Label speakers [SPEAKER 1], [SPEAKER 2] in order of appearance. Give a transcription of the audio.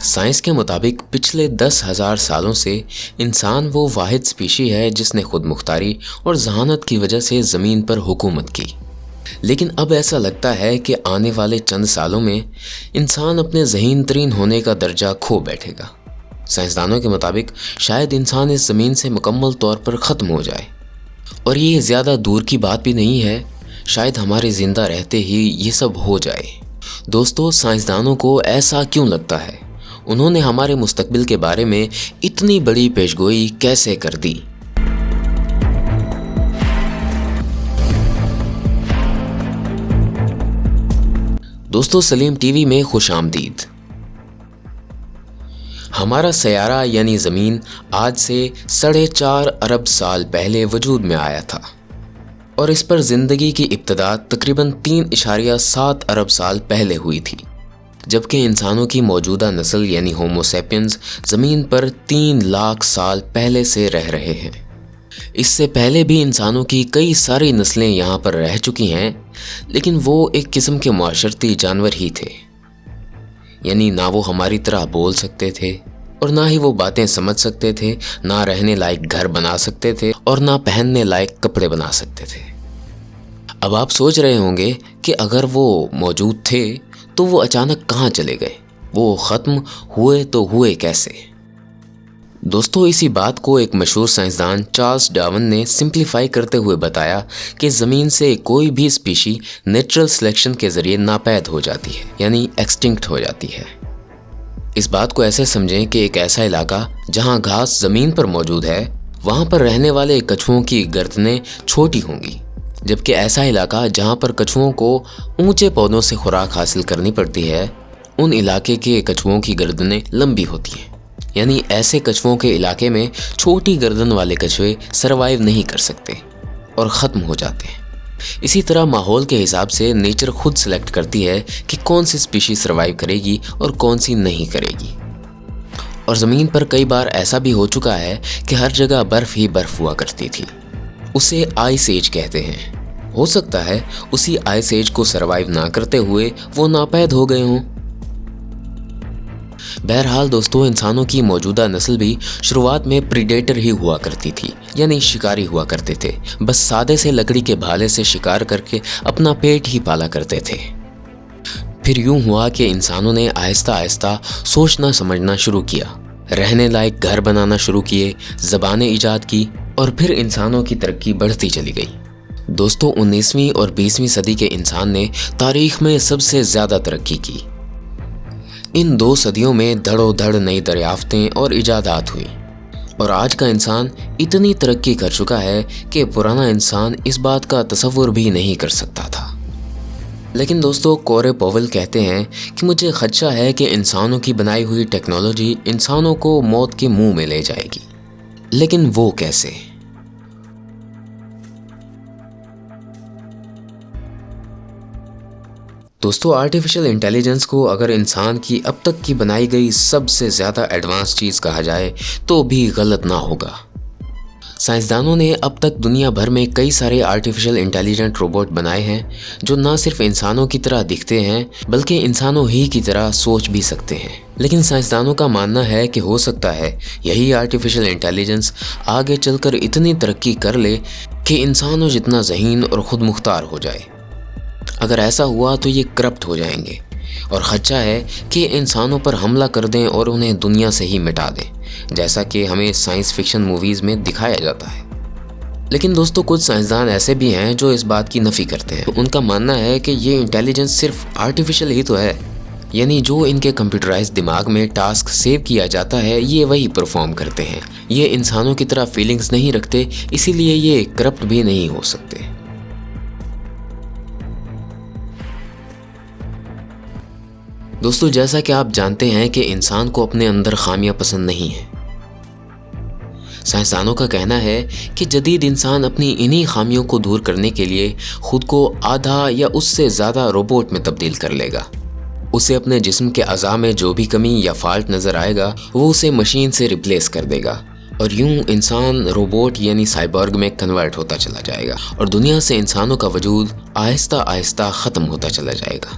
[SPEAKER 1] Science کے مطابق پچھلے 10,000 سالوں سے انسان وہ واحد اسپیشی ہے جس نے خود مختاری اور ذہانت کی وجہ سے زمین پر حکومت کی، لیکن اب ایسا لگتا ہے کہ آنے والے چند سالوں میں انسان اپنے ذہین ترین ہونے کا درجہ کھو بیٹھے گا۔ سائنسدانوں کے مطابق شاید انسان اس زمین سے مکمل طور پر ختم ہو جائے، اور یہ زیادہ دور کی بات بھی نہیں ہے، شاید ہمارے زندہ رہتے ہی یہ سب ہو جائے۔ دوستو، سائنسدانوں کو ایسا کیوں لگتا ہے؟ انہوں نے ہمارے مستقبل کے بارے میں اتنی بڑی پیشگوئی کیسے کر دی؟ دوستو، سلیم ٹی وی میں خوش آمدید۔ ہمارا سیارہ یعنی زمین آج سے 4.5 ارب سال پہلے وجود میں آیا تھا، اور اس پر زندگی کی ابتدا تقریباً 3.7 ارب سال پہلے ہوئی تھی، جبکہ انسانوں کی موجودہ نسل یعنی ہومو سیپینز زمین پر 3 لاکھ سال پہلے سے رہ رہے ہیں۔ اس سے پہلے بھی انسانوں کی کئی ساری نسلیں یہاں پر رہ چکی ہیں، لیکن وہ ایک قسم کے معاشرتی جانور ہی تھے، یعنی نہ وہ ہماری طرح بول سکتے تھے اور نہ ہی وہ باتیں سمجھ سکتے تھے، نہ رہنے لائق گھر بنا سکتے تھے اور نہ پہننے لائق کپڑے بنا سکتے تھے۔ اب آپ سوچ رہے ہوں گے کہ اگر وہ موجود تھے تو وہ اچانک کہاں چلے گئے؟ وہ ختم ہوئے تو ہوئے کیسے؟ دوستو، اسی بات کو ایک مشہور سائنسدان چارلس ڈارون نے سمپلیفائی کرتے ہوئے بتایا کہ زمین سے کوئی بھی اسپیشی نیچرل سلیکشن کے ذریعے ناپید ہو جاتی ہے، یعنی ایکسٹنکٹ ہو جاتی ہے۔ اس بات کو ایسے سمجھیں کہ ایک ایسا علاقہ جہاں گھاس زمین پر موجود ہے، وہاں پر رہنے والے کچھوؤں کی گردنیں چھوٹی ہوں گی، جبکہ ایسا علاقہ جہاں پر کچھوؤں کو اونچے پودوں سے خوراک حاصل کرنی پڑتی ہے، ان علاقے کے کچھوؤں کی گردنیں لمبی ہوتی ہیں۔ یعنی ایسے کچھوؤں کے علاقے میں چھوٹی گردن والے کچھوے سروائیو نہیں کر سکتے اور ختم ہو جاتے ہیں۔ اسی طرح ماحول کے حساب سے نیچر خود سلیکٹ کرتی ہے کہ کون سی اسپیشی سروائیو کرے گی اور کون سی نہیں کرے گی۔ اور زمین پر کئی بار ایسا بھی ہو چکا ہے کہ ہر جگہ برف ہی برف ہوا کرتی تھی، اسے آئس ایج کہتے ہیں۔ ہو سکتا ہے اسی آئس ایج کو سروائیو نہ کرتے ہوئے وہ ناپید ہو گئے ہوں۔ بہرحال دوستو، انسانوں کی موجودہ نسل بھی شروعات میں پریڈیٹر ہی ہوا کرتی تھی، یعنی شکاری ہوا کرتے تھے، بس سادے سے لکڑی کے بھالے سے شکار کر کے اپنا پیٹ ہی پالا کرتے تھے۔ پھر یوں ہوا کہ انسانوں نے آہستہ آہستہ سوچنا سمجھنا شروع کیا، رہنے لائق گھر بنانا شروع کیے، زبانیں ایجاد کی، اور پھر انسانوں کی ترقی بڑھتی چلی گئی۔ دوستو، 19ویں اور 20ویں صدی کے انسان نے تاریخ میں سب سے زیادہ ترقی کی۔ ان 2 صدیوں میں دھڑوں دھڑ نئی دریافتیں اور ایجادات ہوئیں، اور آج کا انسان اتنی ترقی کر چکا ہے کہ پرانا انسان اس بات کا تصور بھی نہیں کر سکتا تھا۔ لیکن دوستو، کورے پاول کہتے ہیں کہ مجھے خدشہ ہے کہ انسانوں کی بنائی ہوئی ٹیکنالوجی انسانوں کو موت کے منہ میں لے جائے گی، لیکن وہ کیسے؟ دوستو، آرٹیفیشل انٹیلیجنس کو اگر انسان کی اب تک کی بنائی گئی سب سے زیادہ ایڈوانس چیز کہا جائے تو بھی غلط نہ ہوگا۔ سائنسدانوں نے اب تک دنیا بھر میں کئی سارے آرٹیفیشل انٹیلیجنٹ روبوٹ بنائے ہیں جو نہ صرف انسانوں کی طرح دکھتے ہیں بلکہ انسانوں ہی کی طرح سوچ بھی سکتے ہیں۔ لیکن سائنسدانوں کا ماننا ہے کہ ہو سکتا ہے یہی آرٹیفیشل انٹیلیجنس آگے چل کر اتنی ترقی کر لے کہ انسانوں جتنا ذہین اور خود مختار ہو جائے۔ اگر ایسا ہوا تو یہ کرپٹ ہو جائیں گے، اور خدشہ ہے کہ انسانوں پر حملہ کر دیں اور انہیں دنیا سے ہی مٹا دیں، جیسا کہ ہمیں سائنس فکشن موویز میں دکھایا جاتا ہے۔ لیکن دوستو، کچھ سائنسدان ایسے بھی ہیں جو اس بات کی نفی کرتے ہیں۔ ان کا ماننا ہے کہ یہ انٹیلیجنس صرف آرٹیفیشل ہی تو ہے، یعنی جو ان کے کمپیوٹرائز دماغ میں ٹاسک سیو کیا جاتا ہے یہ وہی پرفارم کرتے ہیں۔ یہ انسانوں کی طرح فیلنگز نہیں رکھتے، اسی لیے یہ کرپٹ بھی نہیں ہو سکتے۔ دوستو، جیسا کہ آپ جانتے ہیں کہ انسان کو اپنے اندر خامیاں پسند نہیں ہیں۔ سائنسدانوں کا کہنا ہے کہ جدید انسان اپنی انہی خامیوں کو دور کرنے کے لیے خود کو آدھا یا اس سے زیادہ روبوٹ میں تبدیل کر لے گا۔ اسے اپنے جسم کے اعضاء میں جو بھی کمی یا فالٹ نظر آئے گا وہ اسے مشین سے ریپلیس کر دے گا، اور یوں انسان روبوٹ یعنی سائبورگ میں کنورٹ ہوتا چلا جائے گا، اور دنیا سے انسانوں کا وجود آہستہ آہستہ ختم ہوتا چلا جائے گا۔